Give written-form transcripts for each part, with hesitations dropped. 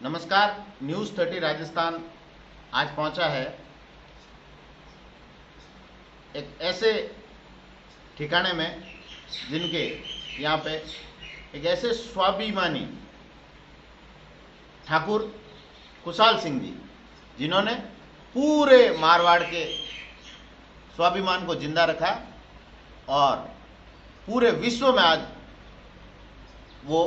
नमस्कार। न्यूज़ 30 राजस्थान आज पहुंचा है एक ऐसे ठिकाने में जिनके यहाँ पे एक ऐसे स्वाभिमानी ठाकुर कुशाल सिंह जी, जिन्होंने पूरे मारवाड़ के स्वाभिमान को जिंदा रखा और पूरे विश्व में आज वो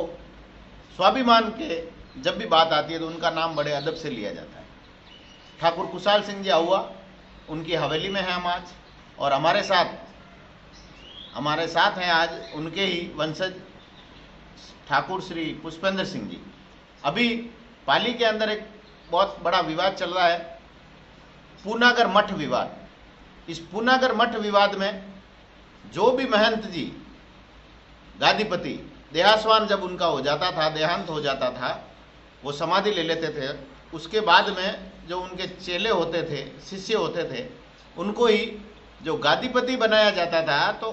स्वाभिमान के जब भी बात आती है तो उनका नाम बड़े अदब से लिया जाता है। ठाकुर कुशाल सिंह जी आहुआ, उनकी हवेली में है हम आज, और हमारे साथ हैं आज उनके ही वंशज ठाकुर श्री पुष्पेंद्र सिंह जी। अभी पाली के अंदर एक बहुत बड़ा विवाद चल रहा है, पूनागर मठ विवाद। इस पूनागर मठ विवाद में जो भी महंत जी गादीपति देहास्वान जब उनका हो जाता था, देहांत हो जाता था, वो समाधि ले लेते थे, उसके बाद में जो उनके चेले होते थे, शिष्य होते थे, उनको ही जो गादीपति बनाया जाता था। तो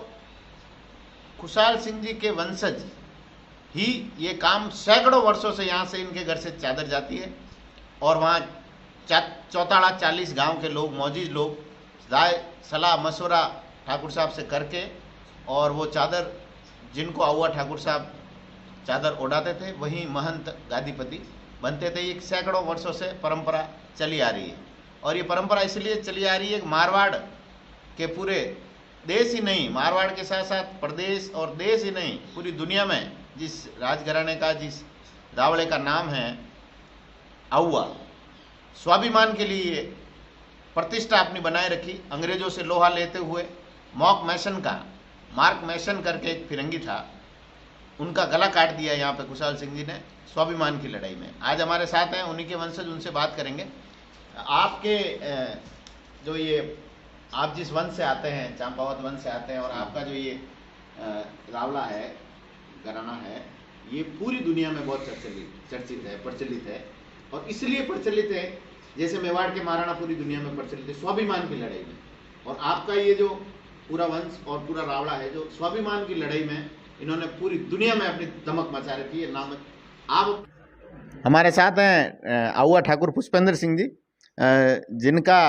कुशाल सिंह जी के वंशज ही ये काम सैकड़ों वर्षों से यहाँ से इनके घर से चादर जाती है और वहाँ चौताड़ा 40 गांव के लोग, मौजूद लोग राय सलाह मशवरा ठाकुर साहब से करके और वो चादर जिनको आहुआ ठाकुर साहब चादर ओढ़ाते थे वहीं महंत गादीपति बनते थे। ये सैकड़ों वर्षों से परंपरा चली आ रही है और ये परंपरा इसलिए चली आ रही है कि मारवाड़ के पूरे देश ही नहीं, मारवाड़ के साथ साथ प्रदेश और देश ही नहीं, पूरी दुनिया में जिस राजघराने का, जिस रावड़े का नाम है आहुआ, स्वाभिमान के लिए प्रतिष्ठा अपनी बनाए रखी। अंग्रेजों से लोहा लेते हुए मार्क मैसन करके एक फिरंगी था, उनका गला काट दिया यहाँ पे कुशाल सिंह जी ने स्वाभिमान की लड़ाई में। आज हमारे साथ हैं उन्हीं के वंशज, उनसे बात करेंगे। आपके जो ये आप जिस वंश से आते हैं, चंपावत वंश से आते हैं, और आपका जो ये रावला है, घराना है, ये पूरी दुनिया में बहुत प्रचलित है और इसलिए प्रचलित है जैसे मेवाड़ के महाराणा पूरी दुनिया में प्रचलित है स्वाभिमान की लड़ाई में। और आपका ये जो पूरा वंश और पूरा रावड़ा है जो स्वाभिमान की लड़ाई में इन्होंने पूरी दुनिया में अपनी दमक मचा रखी है। नाम आप हमारे साथ हैं आहुआ ठाकुर पुष्पेंद्र सिंह जी, जिनका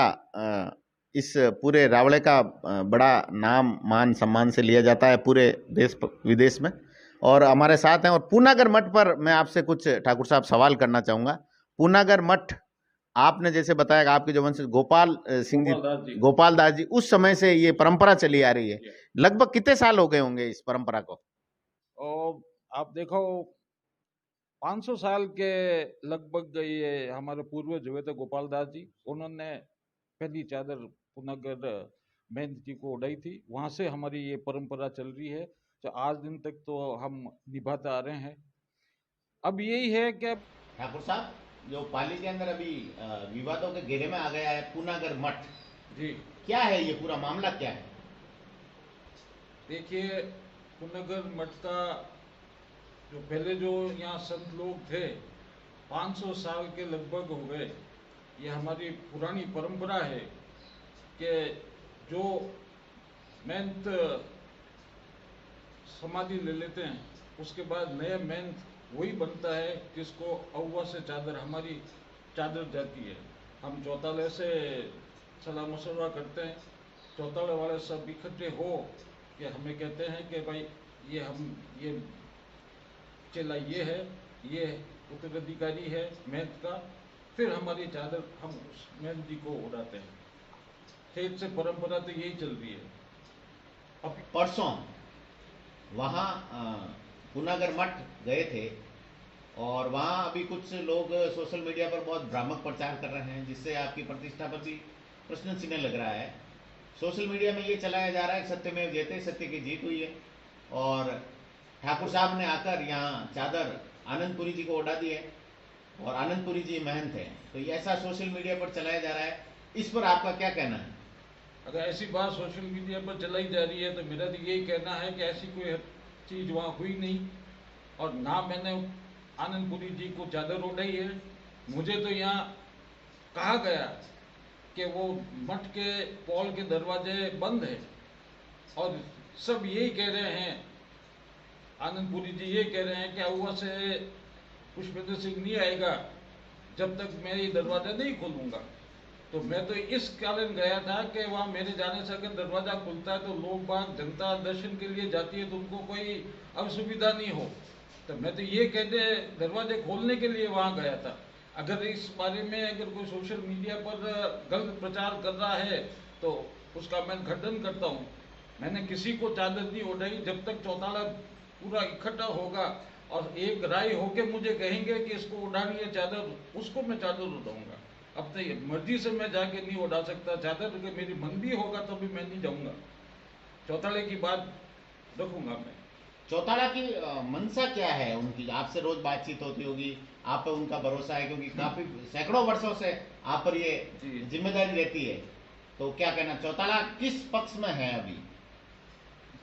इस पूरे रावड़े का बड़ा नाम मान सम्मान से लिया जाता है पूरे देश विदेश में, और हमारे साथ हैं। और पूनागर मठ पर मैं आपसे कुछ ठाकुर साहब सवाल करना चाहूँगा। पूनागर मठ, आपने जैसे बताया कि आपके जो वंश गोपाल दास जी, उस समय से ये परंपरा चली आ रही है। लगभग कितने साल हो गए होंगे इस परंपरा को? और आप देखो 500 साल के लगभग ये हमारे पूर्वज हुए थे गोपाल दास जी, उन्होंने पहली चादर पूनागर महंत जी को उड़ाई थी। वहां से हमारी ये परंपरा चल रही है जो आज दिन तक तो हम निभाते आ रहे हैं। अब यही है कि ठाकुर साहब जो पाली के अंदर अभी विवादों के घेरे में आ गया है पूनागर मठ जी, क्या है, ये पूरा मामला क्या है? देखिए, पूनागर मठ का जो पहले जो यहाँ संत लोग थे 500 साल के लगभग हो गए। ये हमारी पुरानी परंपरा है कि जो महंत समाधि ले लेते हैं उसके बाद नया महंत वही बनता है जिसको आहुआ से चादर, हमारी चादर जाती है। हम चौताले से सलाह मशवरा करते हैं, चौताले वाले सब इकट्ठे हो कि हमें कहते हैं कि भाई ये चेला ये है, ये उत्तराधिकारी है महंत का, फिर हमारी चादर हम उस महंत जी को उड़ाते हैं। खेत से परंपरा तो यही चल रही है। अब परसों वहाँ पूनागर मठ गए थे और वहाँ अभी कुछ लोग सोशल मीडिया पर बहुत भ्रामक प्रचार कर रहे हैं जिससे आपकी प्रतिष्ठा पर भी प्रश्न चिन्ह लग रहा है। सोशल मीडिया में ये चलाया जा रहा है कि सत्यमेव जयते, सत्य की जीत हुई है और ठाकुर साहब ने आकर यहाँ चादर आनंदपुरी जी को उड़ा दी है और आनंदपुरी जी महंत है। तो ये ऐसा सोशल मीडिया पर चलाया जा रहा है, इस पर आपका क्या कहना है? अगर ऐसी बात सोशल मीडिया पर चलाई जा रही है तो मेरा तो यही कहना है कि ऐसी कोई चीज़ वहाँ हुई नहीं और ना मैंने आनंदपुरी जी को चादर उड़ाई है। मुझे तो यहाँ कहा गया कि वो मठ के पॉल के दरवाजे बंद है और सब यही कह रहे हैं, आनंदपुरी जी ये कह रहे हैं कि आहुआ से पुष्पेंद्र सिंह नहीं आएगा जब तक मैं ये दरवाजा नहीं खोलूंगा। तो मैं तो इस कारण गया था कि वहाँ मेरे जाने से अगर दरवाजा खुलता है तो लोग बाग जनता दर्शन के लिए जाती है तो उनको कोई असुविधा नहीं हो। तो मैं तो ये कहते दरवाजे खोलने के लिए वहाँ गया था। अगर इस बारे में अगर कोई सोशल मीडिया पर गलत प्रचार कर रहा है तो उसका मैं खंडन करता हूँ। मैंने किसी को चादर नहीं उठाई। जब तक चौताला पूरा इकट्ठा होगा और एक राय होके मुझे कहेंगे कि इसको उठानी है चादर, उसको मैं चादर उठाऊंगा। अब तो ये मर्जी से मैं जाके नहीं उठा सकता चादर, क्योंकि मेरी मन भी होगा तो भी मैं नहीं जाऊंगा। चौताले की बात रखूंगा मैं। चौताला की मंशा क्या है उनकी? आपसे रोज बातचीत होती होगी, आप पे उनका भरोसा है क्योंकि काफी सैकड़ों वर्षों से आप पर ये जी। जिम्मेदारी रहती है। तो क्या कहना, चौताला किस पक्ष में है अभी?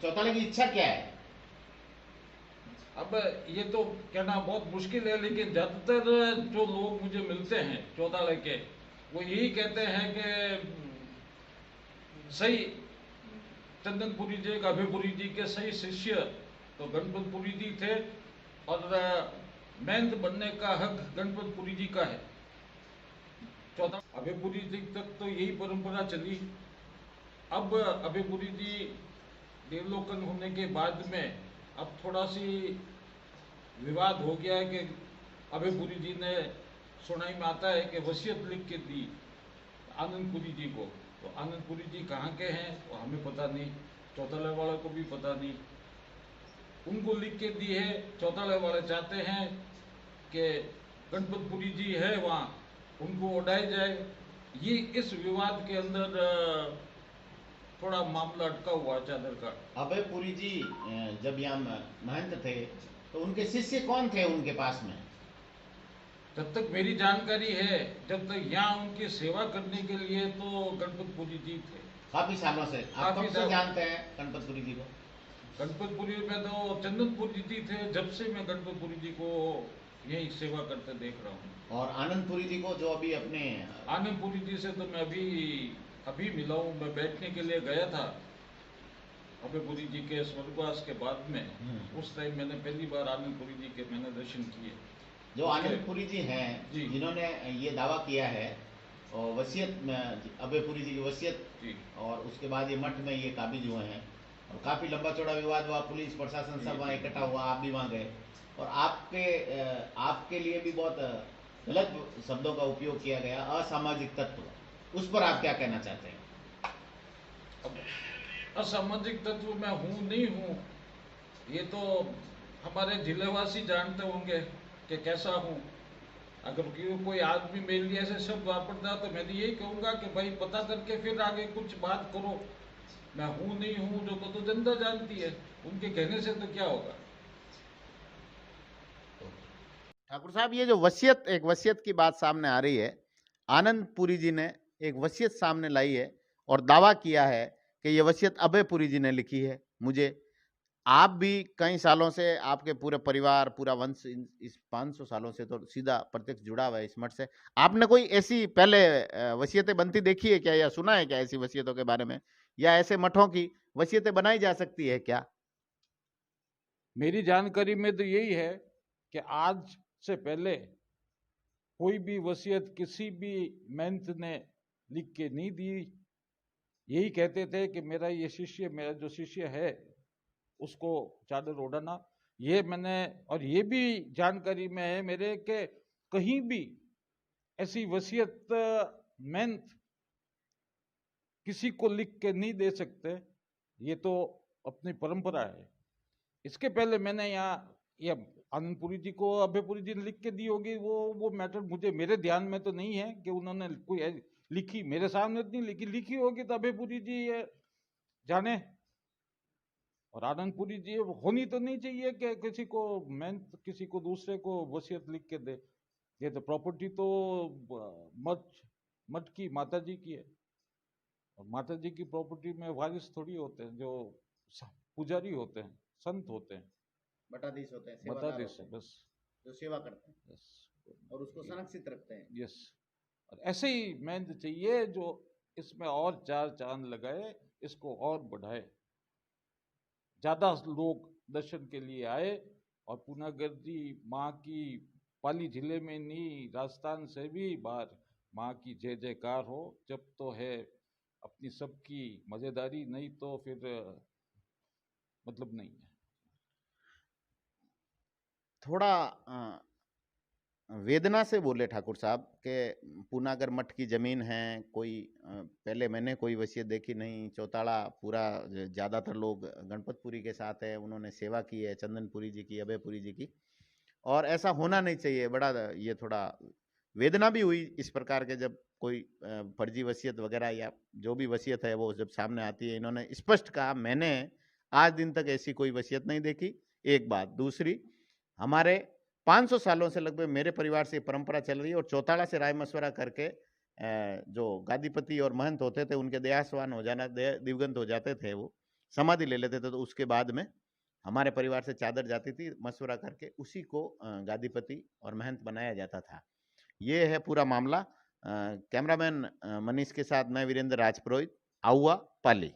चौताला की इच्छा क्या है? अब ये तो कहना बहुत मुश्किल है, लेकिन ज्यादातर जो लोग मुझे मिलते हैं चौताले के, वो यही कहते हैं कि सही चंदनपुरी जी, अभयपुरी जी के सही शिष्य तो गणपतपुरी जी थे और महंत बनने का हक गणपतपुरी जी का है। चौथा अभयपुरी जी तक तो यही परंपरा चली। अब अभयपुरी जी देवलोकन होने के बाद में अब थोड़ा सी विवाद हो गया है कि अभयपुरी जी ने, सुनाई में आता है कि वसीयत लिख के दी आनंदपुरी जी को। तो आनंदपुरी जी कहाँ के हैं वो हमें पता नहीं, चौताले वाले को भी पता नहीं। उनको लिख के दी है, चौताले वाले चाहते हैं कि गणपतपुरी जी है वहाँ, उनको उड़ाया जाए। ये इस विवाद के अंदर थोड़ा मामला अटका हुआ है चादर का। अभयपुरी जी जब यहाँ महंत थे तो उनके शिष्य कौन थे उनके पास में? जब तक मेरी जानकारी है, जब तक यहाँ उनकी सेवा करने के लिए तो गणपतपुरी जी थे। काफी सालों से आप काफी कब से साल जानते हैं गणपतपुरी जी को? गणपतपुरी में तो चंदनपुरी जी थे, जब से मैं गणपतपुरी जी को यही सेवा करते देख रहा हूँ। और आनंदपुरी जी को जो अभी अपने आनंदपुरी जी से तो मैं अभी अभी मिला हूँ। मैं बैठने के लिए गया था अभयपुरी जी के स्वर्गवास के बाद में। उस टाइम मैंने पहली बार आनंदपुरी जी के मैंने दर्शन किए। जो आनंदपुरी जी हैं, जी। जिन्होंने ये दावा किया है और वसीयत में, अभयपुरी जी की वसीयत, जी। और उसके बाद ये मठ में ये काबिज हुए हैं और काफ़ी लंबा चौड़ा विवाद हुआ, पुलिस प्रशासन सब वहाँ इकट्ठा हुआ, आप भी वहाँ गए और आपके लिए भी बहुत गलत शब्दों का उपयोग किया गया, असामाजिक तत्व। उस पर आप क्या कहना चाहते हैं? अब असामाजिक तत्व मैं हूँ नहीं हूँ ये तो हमारे जिलेवासी जानते होंगे कि कैसा हूँ। अगर कोई आदमी मेरे लिए ऐसे शब्द वापरता तो मैं तो यही कहूँगा कि भाई पता करके फिर आगे कुछ बात करो। मैं हूँ नहीं हूँ जो तो जनता जानती है, उनके कहने से तो क्या होगा। ठाकुर साहब, ये जो वसीयत, एक वसीयत की बात सामने आ रही है, आनंदपुरी जी ने एक वसीयत सामने लाई है और दावा किया है कि ये वसीयत अभयपुरी जी ने लिखी है। मुझे, आप भी कई सालों से, आपके पूरे परिवार, पूरा वंश इस 500 सालों से तो सीधा प्रत्यक्ष जुड़ा हुआ है इस मठ से। आपने कोई ऐसी पहले वसीयतें बनती देखी है क्या, या सुना है क्या ऐसी वसीयतों के बारे में, या ऐसे मठों की वसीयतें बनाई जा सकती है क्या? मेरी जानकारी में तो यही है कि आज से पहले कोई भी वसीयत किसी भी महंत ने लिख के नहीं दी। यही कहते थे कि मेरा ये शिष्य, मेरा जो शिष्य है उसको चादर ओढ़ाना। ये मैंने, और ये भी जानकारी में है मेरे के कहीं भी ऐसी वसीयत महंत किसी को लिख के नहीं दे सकते। ये तो अपनी परंपरा है। इसके पहले मैंने यहाँ ये आनंदपुरी जी को अभयपुरी जी ने लिख के दी होगी, वो मैटर मुझे, मेरे ध्यान में तो नहीं है कि उन्होंने कोई लिखी, मेरे सामने तो नहीं लिखी। लिखी होगी तो अभयपुरी जी ये जाने। और आनंदपुरी जी होनी तो नहीं चाहिए कि किसी को, मैं किसी को दूसरे को वसीयत लिख के दे। ये तो प्रॉपर्टी तो मठ मठ की माता जी की है, और माता जी की प्रॉपर्टी में वारिस थोड़ी होते हैं, जो पुजारी होते हैं, संत होते हैं, बटाधीश होते हैं, बता सेवादार दे होते हैं, बस। जो सेवा करते हैं यस। और उसको संरक्षित रखते हैं। यस। और ऐसे ही मेहनत चाहिए जो इसमें और चार चांद लगाए, इसको और बढ़ाए, ज्यादा लोग दर्शन के लिए आए और पूर्णागर जी माँ की पाली जिले में नहीं, राजस्थान से भी बाहर माँ की जय जयकार हो। जब तो है अपनी सबकी मजेदारी, नहीं तो फिर मतलब नहीं है। थोड़ा वेदना से बोले ठाकुर साहब के पूनागर मठ की जमीन है, कोई पहले मैंने कोई वसीयत देखी नहीं। चौताला पूरा ज्यादातर लोग गणपतपुरी के साथ है, उन्होंने सेवा की है, चंदनपुरी जी की, अभयपुरी जी की, और ऐसा होना नहीं चाहिए। बड़ा ये थोड़ा वेदना भी हुई इस प्रकार के, जब कोई फर्जी वसीयत वगैरह या जो भी वसीयत है वो जब सामने आती है। इन्होंने स्पष्ट कहा मैंने आज दिन तक ऐसी कोई वसीयत नहीं देखी, एक बात। दूसरी, हमारे 500 सालों से लगभग मेरे परिवार से परंपरा चल रही है, और चौताला से राय मशवरा करके जो गादीपति और महंत होते थे उनके देहास्वान हो जाना, दिवगंत हो जाते थे, वो समाधि ले लेते थे, तो उसके बाद में हमारे परिवार से चादर जाती थी, मशवरा करके उसी को गादीपति और महंत बनाया जाता था। ये है पूरा मामला। कैमरामैन मनीष के साथ मैं वीरेंद्र राजपुरोहित, आहुआ, पाली।